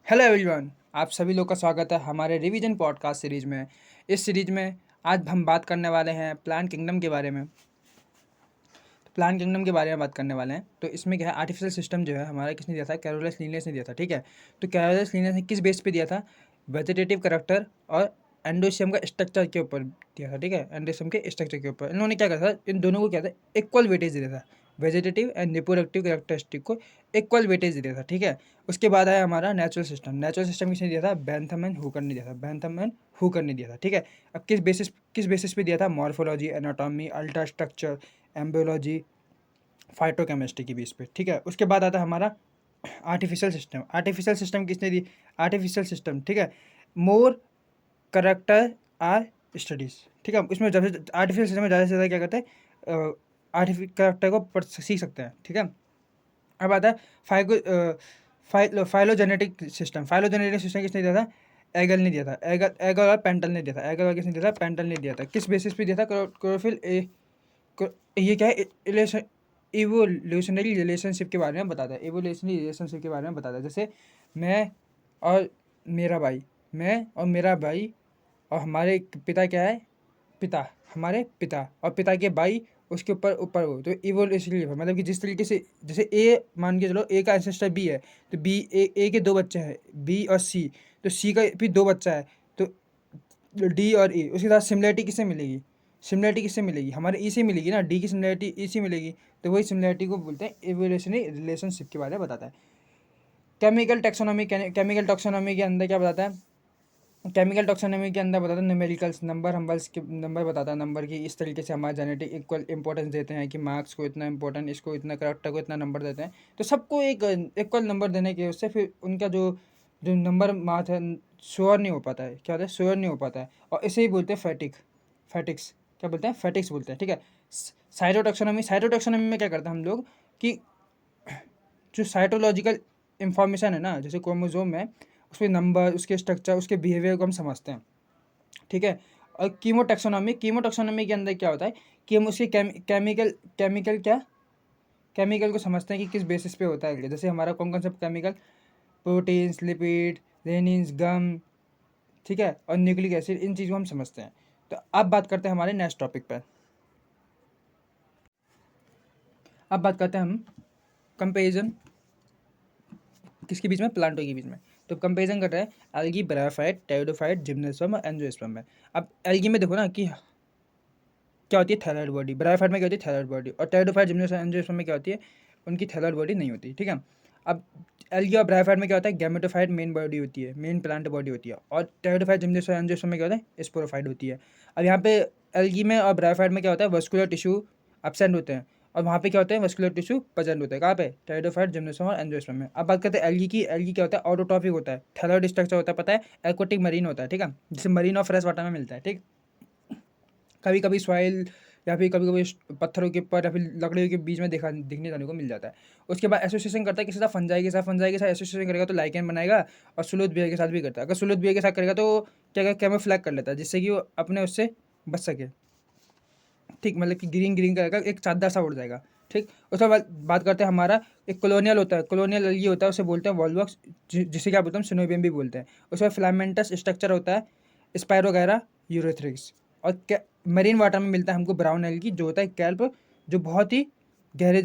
Hello everyone, आप सभी लोग का स्वागत है हमारे रिवीजन पॉडकास्ट सीरीज में। इस सीरीज में आज हम बात करने वाले हैं प्लांट किंगडम के बारे में। प्लांट किंगडम के बारे में बात करने वाले हैं। तो इसमें क्या है, आर्टिफिशियल सिस्टम जो है हमारा किसने दिया था? कैरोलस लिनियस ने दिया था। ठीक है, तो कैरोलस लिनियस ने किस बेस पे दिया था? वेजिटेटिव करैक्टर और एंडोसियम का स्ट्रक्चर के ऊपर दिया था। ठीक है, एंडोसियम के स्ट्रक्चर के ऊपर इन्होंने क्या करा था, इन दोनों को क्या था, इक्वल वेटेज दिया था। वेजिटेटिव एंड रिप्रोडक्टिव कैरेक्टरिस्टिक को इक्वल वेटेज दिया था। ठीक है, उसके बाद है हमारा नेचुरल सिस्टम। नेचुरल सिस्टम किसने दिया था? बेंथम एंड हुकर ने दिया था। बेंथम एंड हुकर ने दिया था। ठीक है, अब किस बेसिस पे दिया था? Morphology, anatomy, ultra structure, embryology, phytochemistry की बेस पे। ठीक है, उसके बाद आता है हमारा आर्टिफिशियल सिस्टम। आर्टिफिशियल सिस्टम किसने दी? Artificial system. ठीक है, मोर करेक्टर आर स्टडीज। ठीक है, इसमें जब आर्टिफिशियल सिस्टम में ज़्यादा से ज़्यादा क्या करते हैं, आर्टिफिशियल करेक्टर को सीख सकते हैं। ठीक है, अब आता है फाइलोजेनेटिक सिस्टम। फाइलोजेनेटिक सिस्टम किसने दिया था? एगल ने दिया था। एगल और पेंटल ने दिया था। एगल और किसने दिया था? पेंटल ने दिया था। किस बेसिस पे दिया था? क्लोरोफिल ये क्या है, इवोल्यूशनरी रिलेशनशिप के बारे में बताता है। इवोल्यूशनरी रिलेशनशिप के बारे में बताता है। जैसे मैं और मेरा भाई, मैं और मेरा भाई और हमारे पिता क्या है? पिता, हमारे पिता और पिता के भाई उसके ऊपर ऊपर हो, तो इवोल्यूशनरी मतलब कि जिस तरीके से, जैसे ए मान के चलो, ए का एंसेस्टर बी है, तो बी ए के दो बच्चे हैं, बी और सी, तो सी का भी दो बच्चा है, तो डी और ई। उसके साथ सिमिलरिटी किससे मिलेगी? सिमिलरिटी किससे मिलेगी? हमारे ई से मिलेगी ना, डी की सिमिलरिटी ई से मिलेगी। तो वही सिमिलरिटी को बोलते हैं इवोल्यूशनरी रिलेशनशिप के बारे में बताता है। केमिकल टेक्सोनॉमी, केमिकल टॉक्सोनॉमी के अंदर क्या बताता है? केमिकल टॉक्सोनॉमी के अंदर बताता है न्यूमेरिकल्स, नंबर्स के नंबर बताता है। नंबर की इस तरीके से हमारे जेनेटिक इक्वल इंपॉर्टेंस देते हैं कि मार्क्स को इतना इंपॉर्टेंट, इसको इतना, करेक्टर को इतना नंबर देते हैं। तो सबको एक इक्वल नंबर देने की उससे फिर उनका जो जो नंबर माथ है श्योर नहीं हो पाता है। क्या होता है? श्योर नहीं हो पाता है, और इसे ही बोलते हैं फैटिक्स। क्या बोलते हैं? फैटिक्स बोलते हैं। ठीक है, साइटोटॉक्सोनॉमी। साइटोटॉक्सोनॉमी में क्या करते हैं हम लोग कि जो साइटोलॉजिकल इंफॉर्मेशन है ना, जैसे क्रोमोसोम है, उसके नंबर, उसके स्ट्रक्चर, उसके बिहेवियर को हम समझते हैं। ठीक है, और कीमोटॉक्सोनॉमी के अंदर क्या होता है कि हम उसके केमिकल को समझते हैं कि किस बेसिस पे होता है। जैसे हमारा कौन कौन सा केमिकल, प्रोटीन्स, लिपिड, रेनिन्स, गम, ठीक है, और न्यूक्लिक एसिड, इन चीज़ों को हम समझते हैं। तो अब बात करते हैं हमारे नेक्स्ट टॉपिक पर। अब बात करते हैं हम कंपेरिजन किसके बीच में? प्लांटों के बीच में। तो कंपेरिजन कर रहे हैं एल्गी, ब्रायोफाइट, टेरिडोफाइट, जिम्नोस्पर्म और एंजियोस्पर्म में। अब एल्गी में देखो ना कि क्या होती है? थैलाइड बॉडी। ब्रायोफाइट में क्या होती है? थैलाइड बॉडी। और टेरिडोफाइट, जिम्नोस्पर्म, एंजियोस्पर्म में क्या होती है? उनकी थैलाइड बॉडी नहीं होती। ठीक है, अब एल्गी और ब्रायोफाइट में क्या होता है? गैमेटोफाइट मेन बॉडी होती है, मेन प्लांट बॉडी होती है। और टेरिडोफाइट, जिम्नोस्पर्म, एंजियोस्पर्म में क्या होता है? स्पोरोफाइट होती है। अब यहाँ पे एल्गी में और ब्रायोफाइट में क्या होता है? वस्कुलर टिश्यू एब्सेंट होते हैं, और वहाँ पे क्या होते हैं? वस्कुलर टिश्यू प्रेजेंट होता है। कहाँ पे? टेरिडोफाइट, जिम्नोस्पर्म और एंजियोस्पर्म में। अब बात करते हैं एल्गी की। एल्गी क्या होता है? ऑटोट्रॉफिक होता है, थैलाइड स्ट्रक्चर होता है, पता है, एक्वाटिक मरीन होता है। ठीक है, जिसे मरीन और फ्रेश वाटर में मिलता है। ठीक, कभी कभी सॉइल या फिर कभी कभी पत्थरों के ऊपर या फिर लकड़ियों के बीच में दिखने जाने को मिल जाता है। उसके बाद एसोसिएशन करता है किसी साथ? फंजाई के साथ। फंजाई के साथ एसोसिएशन करेगा तो लाइकेन बनाएगा, और सुलूथ बियर के साथ भी करता है। अगर सुलूथ बियर के साथ करेगा तो वो क्या करेगा? कैमोफ्लैग कर लेता है, जिससे कि वो अपने उससे बच सके। ठीक, मतलब कि ग्रीन ग्रीन करेगा, एक चादर सा उड़ जाएगा। ठीक, उसके बाद बात करते हैं हमारा एक कॉलोनियल होता है। कॉलोनियल ये होता है, उसे बोलते हैं वॉल्वॉक्स, जिसे क्या बोलते हैं? सिनोबियम भी बोलते हैं। उसमें फिलामेंटस स्ट्रक्चर होता है, स्पायरोगैरा, यूरेथ्रिक्स। और मरीन वाटर में मिलता है हमको ब्राउन एल्गी, जो होता है कैल्प, जो बहुत ही गहरे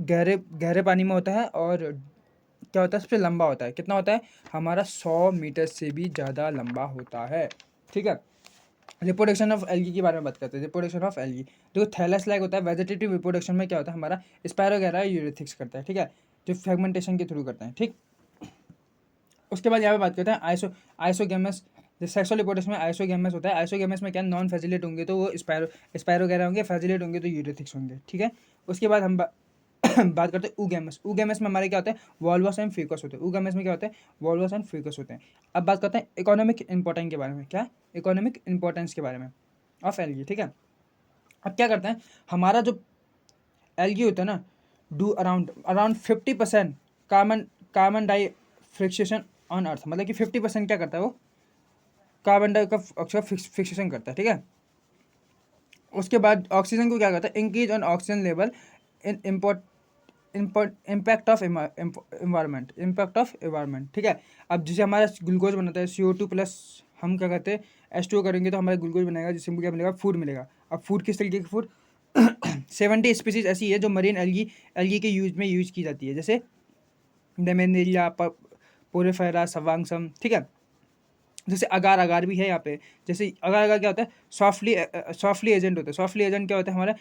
गहरे गहरे पानी में होता है। और क्या होता है? सबसे लंबा होता है। कितना होता है? हमारा 100 मीटर से भी ज़्यादा लंबा होता है। ठीक है, रिप्रोडक्शन ऑफ एल्गी के बारे में बात करते हैं। रिप्रोडक्शन ऑफ एल्गी जो थैलस लाइक होता है, वेजिटेटिव रिप्रोडक्शन में क्या होता है? हमारा स्पायरोगैरा यूरेथिक्स करता है। ठीक है, जो फ्रेगमेंटेशन के थ्रू करते हैं। ठीक, उसके बाद यहाँ पे बात करते हैं आइसोगेमस। जैसे सेक्सुअल रिप्रोडक्शन में आइसोगेमस होता है। आइसोगेमस में क्या? नॉन फैजिलेट होंगे तो वो स्पायरोगैरा होंगे, फैजिलेट होंगे तो यूरेथिक्स होंगे। ठीक है, उसके बाद हम बात करते हैं ऊगेमस। ऊगेमस में हमारे क्या होता है? वॉल्वस एंड फ्यूकस होते हैं। ऊगेमस में क्या होता है? वॉल्वस एंड फ्यूकस होते हैं। अब बात करते हैं इकोनॉमिक इंपॉर्टेंस के बारे में। क्या? इकोनॉमिक इंपॉर्टेंस के बारे में ऑफ एल्गी। ठीक है, अब क्या करते हैं, हमारा जो एल्गी होता है ना, do around around 50% carbon carbon di fixation on Earth. मतलब कि 50% क्या करता है वो? कार्बन डाइऑक्साइड का फिक्सेशन करता है। ठीक है, उसके बाद ऑक्सीजन को क्या करता है? Increase on oxygen level in impact of environment, ठीक है। अब जैसे हमारा ग्लूकोज बनाता है CO2 प्लस, हम क्या कहते हैं H2O करेंगे तो हमारा ग्लूकोज बनेगा, जिससे क्या मिलेगा, फूड मिलेगा। अब फूड किस तरीके की फूड 70 स्पीसीज ऐसी है जो मरीन एल्गी के यूज की जाती है, जैसे डेमेनेरिया, पोरेफेरा, सवांगसम, ठीक है। जैसे अगार भी है यहाँ पे। जैसे अगार क्या होता है, सॉफ्टली एजेंट होता है। सॉफ्टली एजेंट क्या होता है हमारा,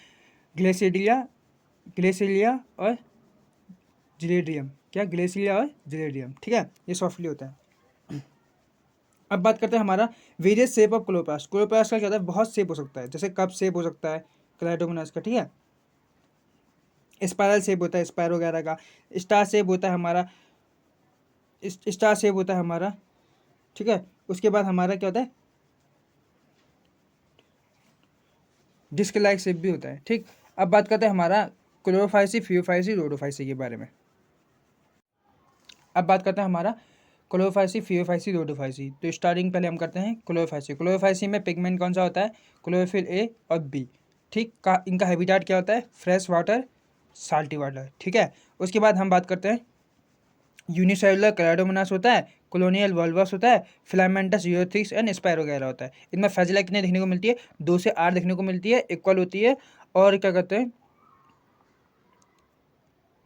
ग्लेसिलिया और जिलेड्रियम, क्या, ग्लेसिलिया और जिलेड्रियम, ठीक है, ये सॉफ्टली होता है। अब बात करते हैं हमारा various shape of chloroplast. Chloroplast का क्या होता है, बहुत शेप हो सकता है, जैसे कप शेप हो सकता है क्लाइडोमोनास का, ठीक है। स्पाइरल शेप होता है स्पाइरो वगैरह का। स्टार शेप होता है हमारा, स्टार शेप होता है हमारा, ठीक है। उसके बाद हमारा क्या होता है, डिस्क लाइक शेप भी होता है, ठीक। अब बात करते हैं हमारा क्लोरोफाइसी, फियोफाइसी, रोडोफाइसी के बारे में। अब बात करते हैं हमारा क्लोरोफाइसी, फियोफाइसी, रोडोफाइसी। तो स्टार्टिंग पहले हम करते हैं क्लोरोफाइसी। क्लोरोफाइसी में पिगमेंट कौन सा होता है, क्लोरोफिल A और B, ठीक। का इनका हैबिटेट क्या होता है, फ्रेश वाटर, साल्टी वाटर, ठीक है। उसके बाद हम बात करते हैं यूनिसेलुलर क्लाइडोमोनास होता है, कॉलोनियल वॉल्वस होता है, फिलामेंटस यूरोथिक्स एंड स्पाइरो वगैरह होता है। इनमें फैजिला कितने देखने को मिलती है, 2 से 8 देखने को मिलती है, इक्वल होती है, और क्या कहते हैं,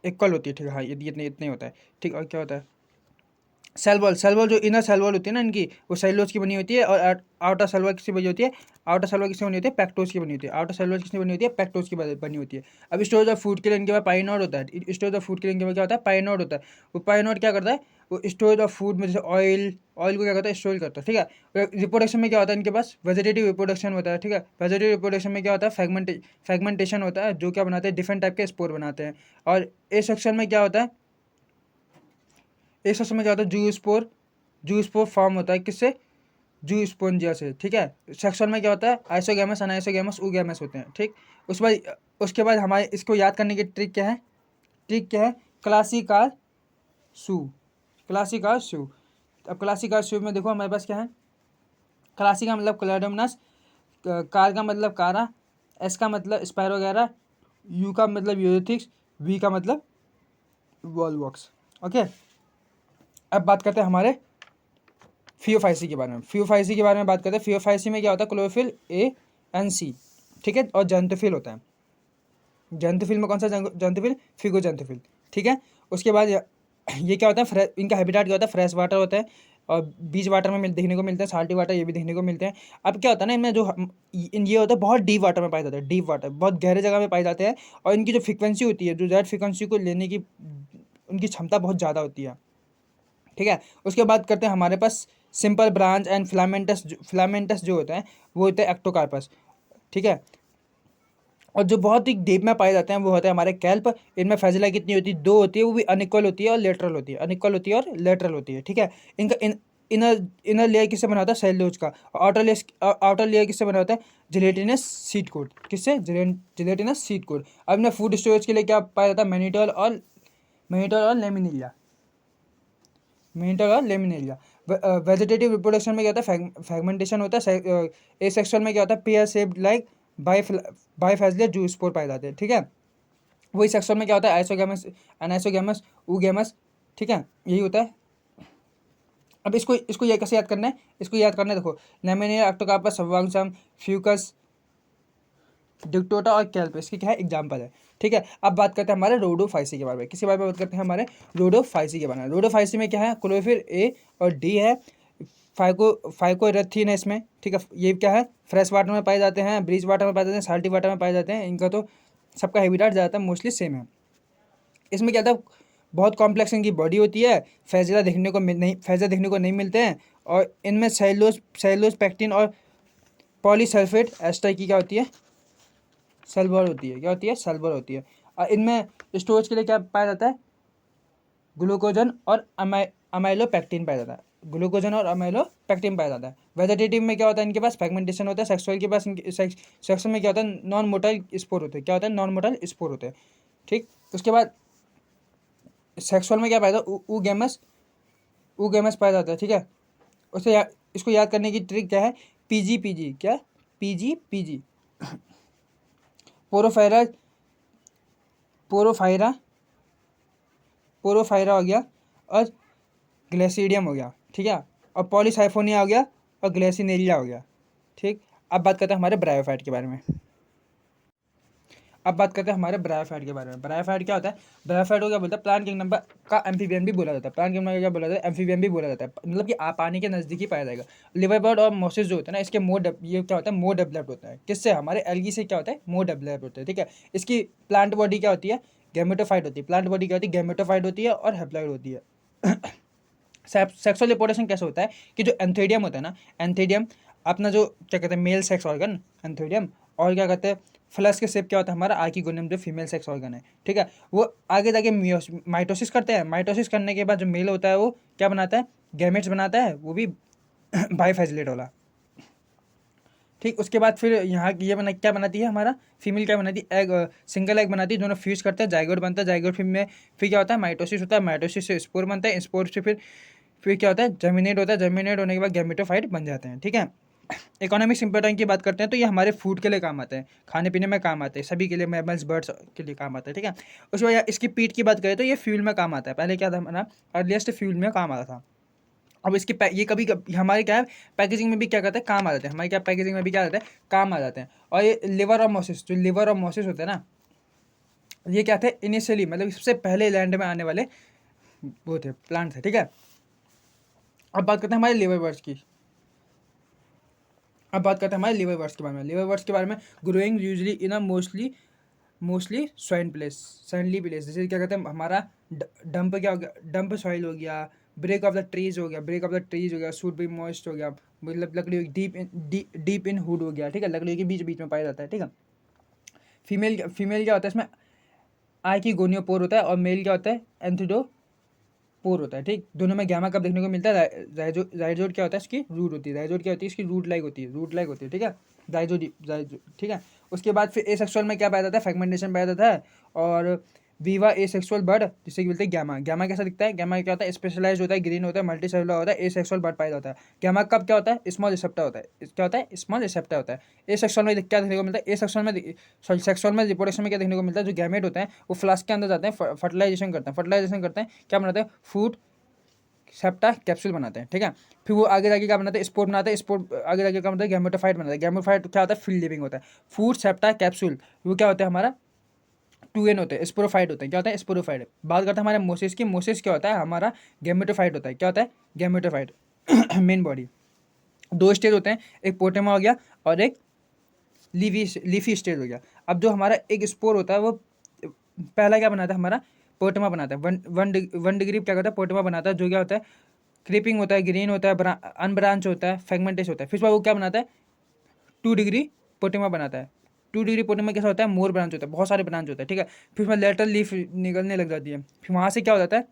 इक्वल होती है, ठीक है। हाँ, ये इतने इतने होता है, ठीक। और क्या होता है, सेल वॉल जो इनर सेल वॉल होती है ना इनकी, वो सेलुलोज की बनी होती है। और आउटर सेल वॉल किससे बनी होती है, आउटर सेल वॉल किससे बनी होती है, पेक्टोज की बनी होती है। आउटर सेल वॉल किससे बनी होती है, पेक्टोज की बनी होती है। अब स्टोरेज ऑफ फूड के लिए इनके पास पाइनोड होता है। स्टोरेज ऑफ फूड के लिए इनके पास क्या होता है, पाइनोड होता है। वो पाइनोड क्या करता है, वो स्टोरेज ऑफ फूड में, जैसे ऑयल को क्या करता है, स्टोर करता है, ठीक है। रिप्रोडक्शन में क्या होता है इनके पास, वेजिटेटिव रिप्रोडक्शन होता है, ठीक है। वेजिटेटिव रिप्रोडक्शन में क्या होता है, फ्रेगमेंटेशन होता है, जो क्या बनाते हैं, डिफरेंट टाइप के स्पोर बनाते हैं। और ए सेक्शन में क्या होता है, एक सेक्शन में क्या होता है, जू स्पोर फॉर्म होता है किससे, जू स्पोंजिया से, ठीक है। सेक्शन में क्या होता है, आइसोगैमस, अनाइसोगैमस, ऊगैमस होते हैं, ठीक। उसके बाद हमारे इसको याद करने की ट्रिक क्या है, क्लासिकल शू, क्लासिकल शू। अब क्लासिकल शू में देखो हमारे पास क्या है, क्लासिक का मतलब क्लाइडोमोनास, कार का मतलब कारा, एस का मतलब स्पाइरो वगैरह, यू का मतलब यूरोथिक्स, वी का मतलब वॉलवॉक्स, ओके। अब बात करते हैं हमारे फियोफाइसी के बारे में। फियोफाइसी के बारे में बात करते हैं। फियोफाइसी में क्या होता है, क्लोरोफिल A and C, ठीक है, और जंतुफिल होता है। जंतुफिल में कौन सा जंतुफिल, फिगोजंतुफिल, ठीक है। उसके बाद ये क्या होता है, इनका हैबिटेट क्या होता है, फ्रेश वाटर होता है, और बीच वाटर में देखने को मिलते हैं, साल्टी वाटर ये भी देखने को मिलते हैं। अब क्या होता है ना, इनमें जो ये होता है, बहुत डीप वाटर में पाए जाते हैं, डीप वाटर, बहुत गहरे जगह में पाए जाते हैं। और इनकी जो फ्रिक्वेंसी होती है, जो जेड फ्रिक्वेंसी को लेने की उनकी क्षमता बहुत ज़्यादा होती है, ठीक है। उसके बाद करते हैं हमारे पास सिंपल ब्रांच एंड फिलामेंटस जो होता है, वो होता है एक्टोकार्पस, ठीक है। और जो बहुत ही डीप में पाए जाते हैं वो होता है हमारे कैल्प। इनमें फैजिला कितनी होती है, 2 होती है, वो भी अनइक्वल होती है और लेटरल होती है, अनइक्वल होती है और लेटरल होती है, ठीक है। इनका इनर लेयर किससे बना होता है, सेलुलोज का। आउटर लेयर किससे बना होता है, जिलेटिनस सीड कोट, किससे, जिलेटिनस सीड कोट। अब इनमें फूड स्टोरेज के लिए क्या पाया जाता है, मैनिटोल और लेमिनेरिया। वेजिटेटिव रिप्रोडक्शन में क्या होता है, फ्रेगमेंटेशन होता है। एसेक्सुअल में क्या होता है, पेयर शेप्ड लाइक बाइफेजियल जू स्पोर पाए जाते हैं, ठीक है। वही सेक्सुअल में क्या होता है, आइसोगैमस, अनाइसोगैमस, ऊगैमस, ठीक है, यही होता है। अब इसको ये कैसे याद करना है, इसको याद करना है, देखो, लेमिनेरिया, एक्टोकार्पस, सवांगसम, फ्यूकस, डिक्टोटा और कैल्प, इसकी क्या है, एग्जाम्पल है, ठीक है। अब बात करते हैं हमारे रोडोफाइसी के बारे में। किसी बारे में बात करते हैं हमारे रोडोफाइसी के बारे में। रोडोफाइसी में क्या है, क्लोरोफिल A और D है, फाइकोरेथिन है इसमें, ठीक है। ये क्या है, फ्रेश वाटर में पाए जाते हैं, ब्रीच वाटर में पाए जाते हैं, साल्टी वाटर में पाए जाते हैं। इनका तो सबका हैबिटेट ज़्यादातर मोस्टली सेम है। इसमें क्या था, बहुत कॉम्प्लेक्स इनकी बॉडी होती है, फैजिला देखने को नहीं मिलते हैं। और इनमें सेलुलोज पैक्टिन और पॉलीसल्फेट एस्टर की क्या होती है, सल्फर होती है, क्या होती है, सल्फर होती है। और इनमें स्टोरेज के लिए क्या पाया जाता है, ग्लूकोजन और अमाइलोपेक्टिन पाया जाता है, ग्लूकोजन और अमाइलोपेक्टिन पाया जाता है। वेजिटेटिव में क्या होता है, इनके पास फ्रेगमेंटेशन होता है। सेक्सुअल के पास सेक्सुअल में क्या होता है, नॉन मोटाइल स्पोर होते हैं, क्या होता है, नॉन मोटाइल स्पोर होते हैं, ठीक। उसके बाद सेक्सुअल में क्या पाया जाता है, ऊगेमस पाया जाता है, ठीक है। इसको याद करने की ट्रिक क्या है, पीजी, क्या, पीजी, पोरोफायरा स्पोरोफायरा हो गया और ग्लेसिडियम हो गया, ठीक है, और पॉलीसाइफोनिया हो गया और ग्लेसिनेरिया हो गया, ठीक। अब बात करते हैं हमारे ब्रायोफाइट के बारे में। अब बात करते हैं हमारे ब्रायोफाइट के बारे में। ब्रायोफाइट क्या होता है? ब्रायोफाइट को क्या बोलता है? प्लांट किंगडम का एम्फीबियन भी बोला जाता है। प्लांट किंगडम में क्या बोला जाता है? एम्फीबियन भी बोला जाता है, मतलब कि पानी के नज़दीक ही पाया जाएगा। लिवरबर्ड और मोसिस जो होता है ना, इसके ये क्या होता है? मोर डेवलप्ड होता है। किससे? हमारे एल्गी से क्या होता है? मोर डेवलप्ड होता है, ठीक है। इसकी प्लांट बॉडी क्या होती है? गैमेटोफाइट होती है। प्लांट बॉडी क्या होती है? गैमेटोफाइट होती है और हैप्लॉइड होती है। सेक्सुअल रिप्रोडक्शन कैसे होता है कि जो एंथेडियम होता है ना, एंथेडियम अपना जो क्या कहते हैं मेल सेक्स ऑर्गन एंथेडियम, और क्या कहते हैं फ्लश के शेप क्या होता है हमारा आर्किगोनियम जो फीमेल सेक्स ऑर्गन है, ठीक है। वो आगे जाके माइटोसिस करते हैं। माइटोसिस करने के बाद जो मेल होता है वो क्या बनाता है? गैमेट्स बनाता है, वो भी बाइफेजिलेट वाला, ठीक। उसके बाद फिर यहाँ ये क्या बनाती है हमारा फीमेल? क्या बनाती है? एग, सिंगल एग बनाती है, दोनों फ्यूज करते हैं, जाइगोट बनता है। जाइगोट फिर क्या होता है? माइटोसिस होता है। माइटोसिस से स्पोर बनता है। स्पोर से फिर क्या होता है? जर्मिनेट होता है। जर्मिनेट होने के बाद गैमेटोफाइट बन जाते हैं, ठीक है। इकोनॉमिक्स इंपॉर्टेंट की बात करते हैं तो ये हमारे फूड के लिए काम आते हैं, खाने पीने में काम आते हैं, सभी के लिए, मैमल्स बर्ड्स के लिए काम आता है, ठीक है। उसके बाद इसकी पीठ की बात करें तो ये फ्यूल में काम आता है। पहले क्या था हमारा? अर्लीस्ट फ्यूल में काम आता था। अब इसकी ये कभी हमारे क्या है पैकेजिंग में भी क्या करते हैं? काम आ जाते हैं। हमारे क्या पैकेजिंग में भी क्या रहता है? काम आ जाते हैं। और ये लिवर और मोसिस, जो लिवर और मोसिस होते हैं ना, ये क्या थे? इनिशियली मतलब सबसे पहले लैंड में आने वाले वो थे, प्लांट थे, ठीक है। अब बात करते हैं हमारे लिवर बर्ड्स की। अब बात करते हैं हमारे लिवर बर्ड्स के बारे में। लिवर बर्ड्स के बारे में growing usually in a mostly soil place, sandly place. जैसे क्या कहते हैं हमारा डंप क्या हो गया? डंप सॉइल हो गया, ब्रेक ऑफ द ट्रीज हो गया, ब्रेक ऑफ द ट्रीज हो गया, सूट बी मॉइस्ट हो गया, मतलब लकड़ी डीप इन हुड हो गया, ठीक है। लकड़ी के बीच बीच में पाया जाता है, ठीक है। फीमेल क्या होता है इसमें? आई की गोनियोपोर होता है, और मेल क्या होता है? एंथिडोपोर होता है, ठीक। दोनों में गैमा कब देखने को मिलता है? जाइजोड क्या होता है? इसकी रूट होती है। जाइजोड क्या होती है? इसकी रूट लाइक होती है, ठीक है। जाइजो, ठीक है। उसके बाद फिर एसेक्सुअल में क्या पाया जाता है? फ्रेगमेंटेशन पाया जाता है। और वीवा एसेक्सुअल बर्ड जिसे बोलते हैं गैमा। गैमा कैसा दिखता है? गैमा क्या होता है? स्पेशलाइज्ड होता है, ग्रीन होता है, मल्टी सेलुलर होता है, एसेक्सुअल बर्ड पाया जाता है। गैमा कब क्या होता है? स्मॉल रिसेप्टर होता है। क्या होता है? स्मॉल रिसेप्टर होता है। एसेक्सुअल में क्या देखने को मिलता है? एसेक्सुअल में सॉरी सेक्सुअल में रिप्रोडक्शन में क्या देखने को मिलता है? जो गैमेट होते हैं वो फ्लास्क के अंदर जाते हैं, फर्टिलाइजेशन करते हैं, क्या बनाते हैं? फूड सेप्टा कैप्सूल बनाते हैं, ठीक है। फिर वो आगे जाके क्या बनाते हैं? स्पोर बनाते हैं। स्पोर आगे जाके क्या बनाते हैं? गैमेटोफाइट बनाते हैं। गैमेटोफाइट क्या होता है? फील्ड लिविंग होता है। फूड सेप्टा कैप्सूल वो क्या होता है हमारा? 2N होते हैं, स्पोरोफाइट होते हैं। क्या होता है? स्पोरोफाइट। बात करते हैं हमारे मोसिस की। मोसिस क्या होता है हमारा? गैमेटोफाइट होता है। क्या होता है? गैमेटोफाइट। मेन बॉडी दो स्टेज होते हैं, एक पोटेमा हो गया और एक लीफी स्टेज हो गया। अब जो हमारा एक स्पोर होता है वो पहला क्या बनाता है हमारा? पोटेमा बनाता है। वन डिग्री क्या करता है? पोटेमा बनाता है, जो क्या होता है? क्रीपिंग होता है, ग्रीन होता है, अनब्रांच होता है, फ्रेगमेंटेशन होता है। फिर वो क्या बनाता है? 2 डिग्री पोटेमा बनाता है। 2 डिग्री पोटेमा कैसा होता है? मोर ब्रांच होता है, बहुत सारे ब्रांच होता है, ठीक है। फिर उसमें लेटरल लीफ निकलने लग जाती है। फिर वहाँ से क्या हो जाता है?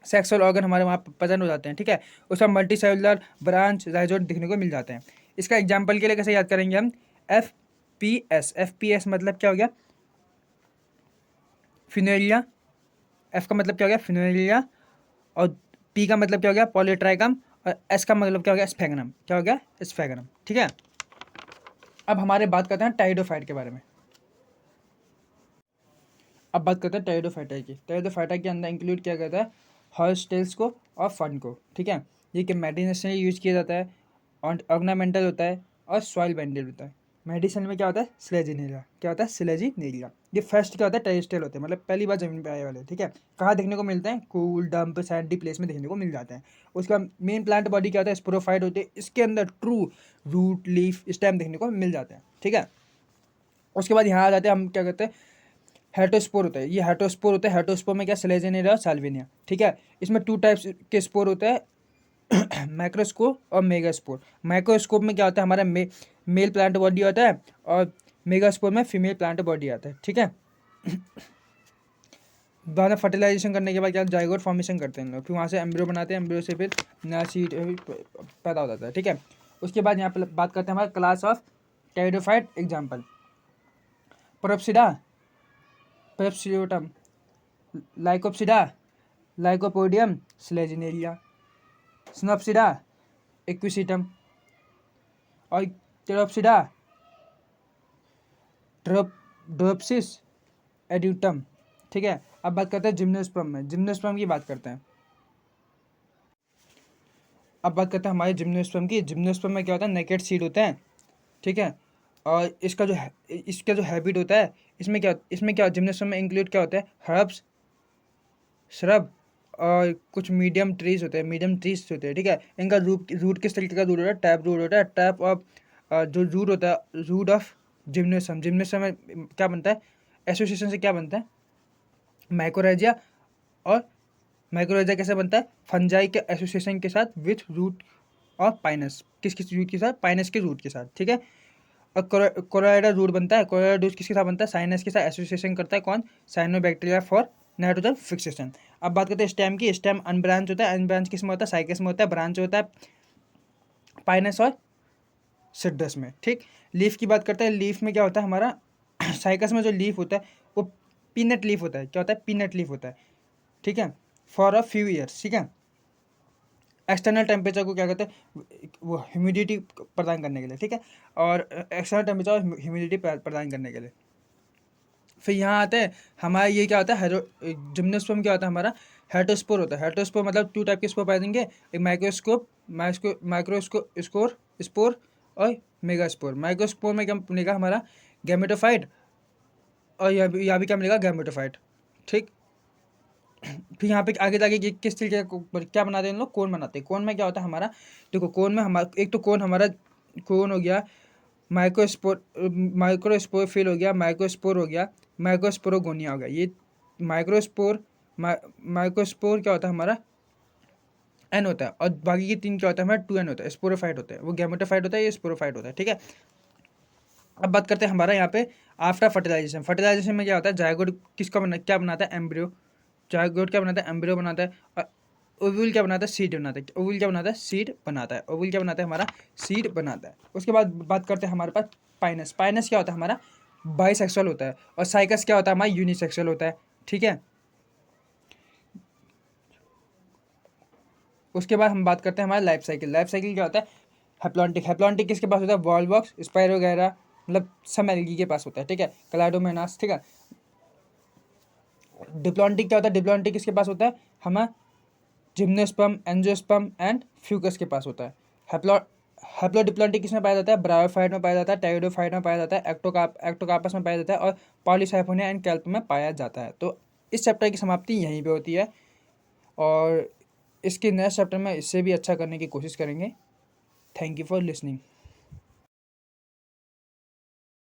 सेक्सुअल ऑर्गन हमारे वहाँ प्रेजेंट हो जाते हैं, ठीक है। उसका मल्टी सेलुलर ब्रांच राइजोट दिखने को मिल जाते हैं। इसका एग्जाम्पल के लिए कैसे याद करेंगे हम? एफ पी एस मतलब क्या हो गया? फिनेरिया। एफ का मतलब क्या हो गया? फिनेरिया। और पी का मतलब क्या हो गया? पॉलीट्राइकम। और एस का मतलब क्या हो गया? स्फेगनम। क्या हो गया? स्फेगनम, ठीक है। अब हमारे बात करते हैं टाइडोफाइट के बारे में। अब बात करते हैं टेरिडोफाइटा की। टेरिडोफाइटा के अंदर इंक्लूड किया जाता है हॉर्सटेल्स को और फन को, ठीक है। ये कि मेडिसिनली यूज किया जाता है, ऑर्नामेंटल होता है और सॉइल बेंडेड होता है। मेडिसिन में क्या होता है? स्लेजिनेरिया। क्या होता है? स्लेजिनेरिया। ये फर्स्ट क्या होता है? टेरेस्ट्रियल होते हैं, मतलब पहली बार जमीन पे आए वाले, ठीक है। कहाँ देखने को मिलते हैं? कूल डंप सैंडी प्लेस में देखने को मिल जाते हैं। उसका मेन प्लांट बॉडी क्या होता है? स्पोरोफाइट होती है। इसके अंदर ट्रू रूट लीफ स्टेम देखने को मिल जाते हैं, ठीक है। उसके बाद यहाँ आ जाते हैं हम क्या कहते हैं? हेटोस्पोर होता है। ये हेटोस्पोर होता है। हेटोस्पोर में क्या? सेलेजेनिया और साल्विनिया, ठीक है। इसमें 2 टाइप्स के स्पोर होते हैं, मैक्रोस्कोप और मेगास्पोर। माइक्रोस्कोप में क्या होता है? हमारा मेल प्लांट बॉडी होता है, और मेगास्पोर में फीमेल प्लांट बॉडी आता है, ठीक है। बाद में फर्टिलाइजेशन करने के बाद क्या? जाइगोट फॉर्मेशन करते हैं लोग, फिर वहाँ से एम्ब्रियो बनाते हैं, एम्ब्रियो से फिर नया सीड पैदा हो जाता है, ठीक है। उसके बाद यहाँ पर बात करते हैं हमारा class of pteridophyte example. Psilopsida, psilotum, lycopsida, lycopodium, selaginella, sphenopsida, equisetum, और टेरोप्सिडा, ड्रोप्सिस एड्यूटम, ठीक है। अब बात करते हैं जिम्नोस्पर्म में। जिम्नोस्पर्म की बात करते हैं। अब बात करते हैं हमारे जिम्नोस्पर्म की। जिम्नोस्पर्म में क्या होता है, नेकेड सीड होते हैं, ठीक है। और इसका जो हैबिट होता है, इसमें क्या जिम्नोस्पर्म में इंक्लूड क्या होता है, हर्ब्स, श्रब और कुछ मीडियम ट्रीज होते हैं, ठीक है। इनका रूट किस तरीके का रूट होता है, टैप रूट होता है। टैप ऑफ जो रूट होता है, रूट ऑफ जिम्नोस्पर्म। जिम्नोस्पर्म में क्या बनता है, एसोसिएशन से क्या बनता है, माइकोराइजिया। और माइक्रोरेजा कैसे बनता है, फंजाई के एसोसिएशन के साथ विथ रूट ऑफ पाइनस। किस रूट के साथ, पाइनस के रूट के साथ, ठीक है। और कोरोइडा रूट बनता है। कोरोइडा रूट किसके साथ बनता है, साइनस के साथ एसोसिएशन करता है कौन, साइनोबैक्टीरिया फॉर नाइट्रोजन फिक्सेशन। अब बात करते हैं स्टेम की। स्टेम अनब्रांच होता है। अनब्रांच किस में होता है, साइकस में होता है। ब्रांच होता है पाइनस और सिट्रस में, ठीक। लीफ की बात करते हैं। लीफ में क्या होता है हमारा, साइकस में जो लीफ होता है वो पीनट लीफ होता है। क्या होता है, पीनट लीफ होता है, ठीक है, फॉर अ फ्यू ईयर्स, ठीक है। एक्सटर्नल टेम्परेचर को क्या कहते हैं, वो ह्यूमिडिटी प्रदान करने के लिए, ठीक है। और एक्सटर्नल टेम्परेचर और ह्यूमिडिटी प्रदान करने के लिए। फिर यहाँ आते हैं हमारा, ये क्या होता है, जिम्नोस्पर्म क्या होता है हमारा, हेटरोस्पोर होता है। हेटरोस्पोर मतलब 2 टाइप के स्पोर पाए जाएंगे, एक माइक्रोस्कोप स्पोर और मेगास्पोर। माइक्रोस्पोर में क्या मिलेगा हमारा, गैमेटोफाइट, और यहाँ भी क्या मिलेगा, गैमेटोफाइट, ठीक। फिर यहाँ पे आगे जाके किस तरीके का क्या बनाते हैं, इन लोग कोन बनाते हैं। कोन में क्या होता है हमारा, देखो कोन में हमारा एक तो कोन हो गया, माइक्रोस्पोर हो गया, माइक्रोस्पोर हो गया, माइक्रोस्पोरोगोनिया हो गया। ये माइक्रोस्पोर क्या होता है हमारा, एन होता है। और बाकी के 3 क्या होता है हमारा, 2 एन होता है, स्पोरोफाइट होता है। वो गैमेटोफाइट होता है, ये स्पोरोफाइट होता है, ठीक है। अब बात करते हैं हमारा यहाँ पे आफ्टर फर्टिलाइजेशन। फर्टिलाइजेशन में क्या होता है, जायगोट क्या बनाता है, एम्ब्रियो। जायगोट क्या बनाता है, एम्ब्रियो बनाता है। और ओव्यूल क्या बनाता है, सीड बनाता है। ओव्यूल क्या बनाता है, सीड बनाता है। ओव्यूल क्या बनाता है हमारा, सीड बनाता है। उसके बाद बात करते हैं हमारे पास पाइनस। पाइनस क्या होता है हमारा, बाइसेक्सुअल होता है। और साइकस क्या होता है हमारा, यूनिसेक्सुअल होता है, ठीक है। उसके बाद हम बात करते हैं हमारा लाइफ साइकिल। लाइफ साइकिल क्या होता है, हैप्लॉन्टिक। हैप्लॉन्टिक किसके पास होता है, वॉलवॉक्स, स्पाइरो वगैरह, मतलब सब एल्गी के पास होता है, ठीक है। क्लाइडोमेनास, ठीक है। डिप्लॉन्टिक क्या होता है, डिप्लॉन्टिक किसके पास होता है हमारा, जिम्नोस्पर्म, एंजियोस्पर्म एंड फ्यूकस के पास होता है। हैप्लो हैप्लोडिप्लॉन्टिक किसमें पाया जाता है, ब्रायोफाइट में पाया जाता है, टाइडोफाइट में पाया जाता है, एक्टोकार्पस में पाया जाता है, और पॉलीसाइफोनिया एंड कैल्प में पाया जाता है। तो इस चैप्टर की समाप्ति यहीं पे होती है, और इसके नेक्स्ट चैप्टर में इससे भी अच्छा करने की कोशिश करेंगे। Thank you for listening.